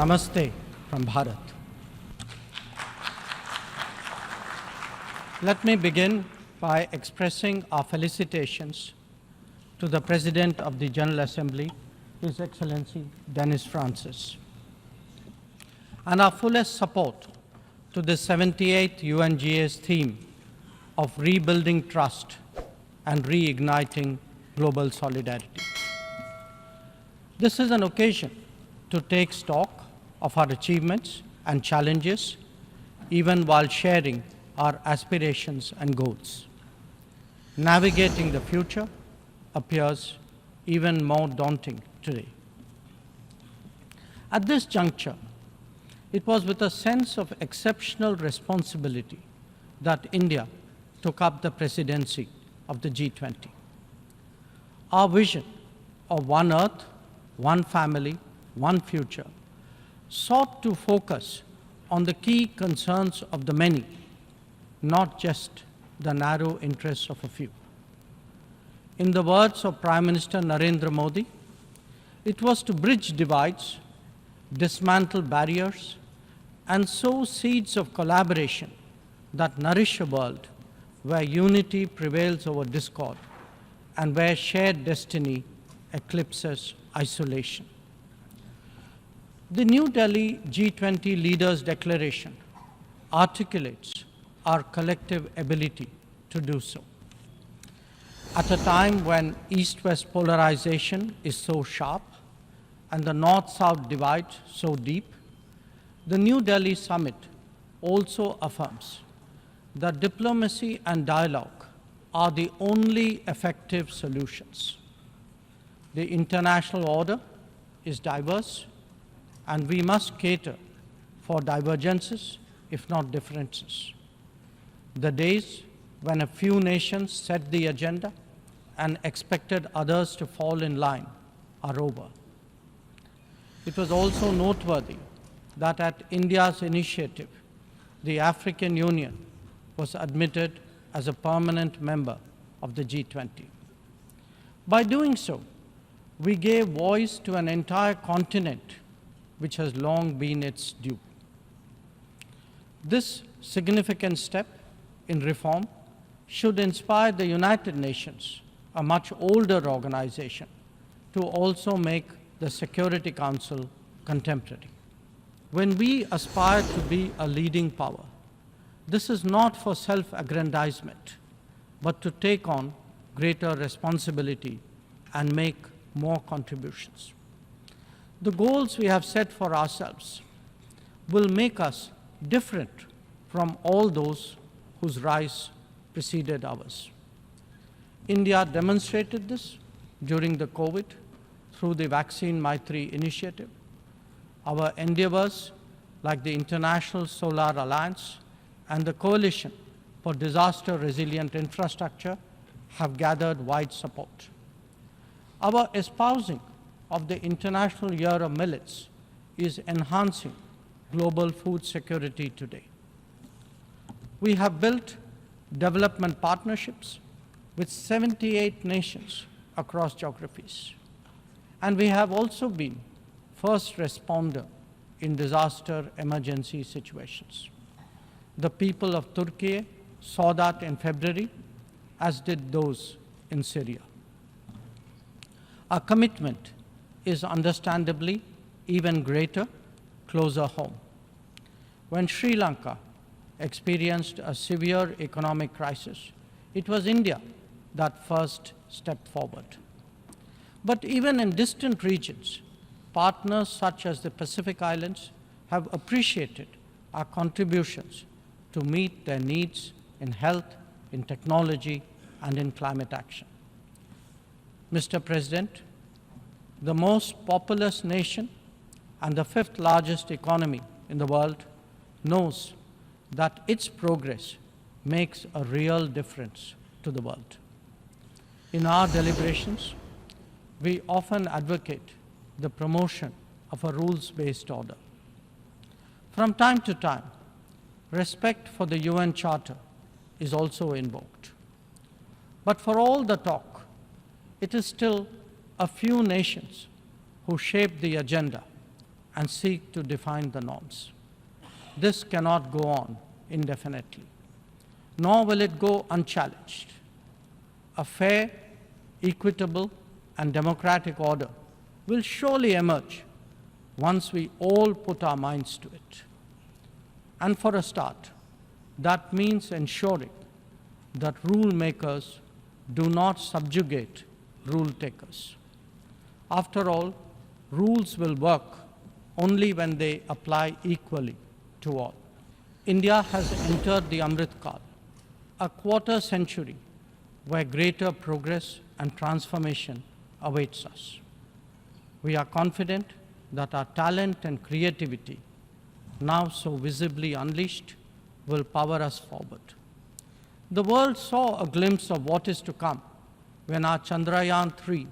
Namaste from Bharat. Let me begin by expressing our felicitations to the President of the General Assembly, His Excellency Dennis Francis, and our fullest support to the 78th UNGA's theme of rebuilding trust and reigniting global solidarity. This is an occasion to take stock of our achievements and challenges, even while sharing our aspirations and goals. Navigating the future appears even more daunting today. At this juncture, it was with a sense of exceptional responsibility that India took up the presidency of the G20. Our vision of one Earth, one family, one future sought to focus on the key concerns of the many, not just the narrow interests of a few. In the words of Prime Minister Narendra Modi, it was to bridge divides, dismantle barriers, and sow seeds of collaboration that nourish a world where unity prevails over discord and where shared destiny eclipses isolation. The New Delhi G20 Leaders' Declaration articulates our collective ability to do so. At a time when East-West polarization is so sharp and the North-South divide so deep, the New Delhi Summit also affirms that diplomacy and dialogue are the only effective solutions. The international order is diverse, and we must cater for divergences, if not differences. The days when a few nations set the agenda and expected others to fall in line are over. It was also noteworthy that at India's initiative, the African Union was admitted as a permanent member of the G20. By doing so, we gave voice to an entire continent which has long been its due. This significant step in reform should inspire the United Nations, a much older organization, to also make the Security Council contemporary. When we aspire to be a leading power, this is not for self-aggrandizement, but to take on greater responsibility and make more contributions. The goals we have set for ourselves will make us different from all those whose rise preceded ours. India demonstrated this during the COVID through the Vaccine Maitri initiative. Our endeavors, like the International Solar Alliance and the Coalition for Disaster Resilient Infrastructure, have gathered wide support. Our espousing of the International Year of Millets is enhancing global food security today. We have built development partnerships with 78 nations across geographies. And we have also been first responder in disaster emergency situations. The people of Turkey saw that in February, as did those in Syria. Our commitment is understandably even greater closer home. When Sri Lanka experienced a severe economic crisis, it was India that first stepped forward. But even in distant regions, partners such as the Pacific Islands have appreciated our contributions to meet their needs in health, in technology, and in climate action. Mr. President, the most populous nation and the fifth largest economy in the world knows that its progress makes a real difference to the world. In our deliberations, we often advocate the promotion of a rules-based order. From time to time, respect for the UN Charter is also invoked. But for all the talk, it is still a few nations who shape the agenda and seek to define the norms. This cannot go on indefinitely, nor will it go unchallenged. A fair, equitable, and democratic order will surely emerge once we all put our minds to it. And for a start, that means ensuring that rule makers do not subjugate rule takers. After all, rules will work only when they apply equally to all. India has entered the Amrit Kal, a quarter century where greater progress and transformation awaits us. We are confident that our talent and creativity, now so visibly unleashed, will power us forward. The world saw a glimpse of what is to come when our Chandrayaan-3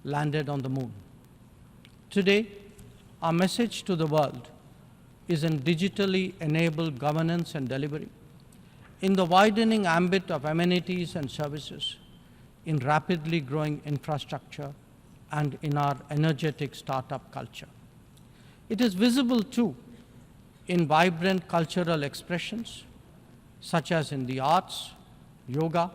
landed on the moon. Today, our message to the world is in digitally enabled governance and delivery, in the widening ambit of amenities and services, in rapidly growing infrastructure, and in our energetic startup culture. It is visible too in vibrant cultural expressions, such as in the arts, yoga,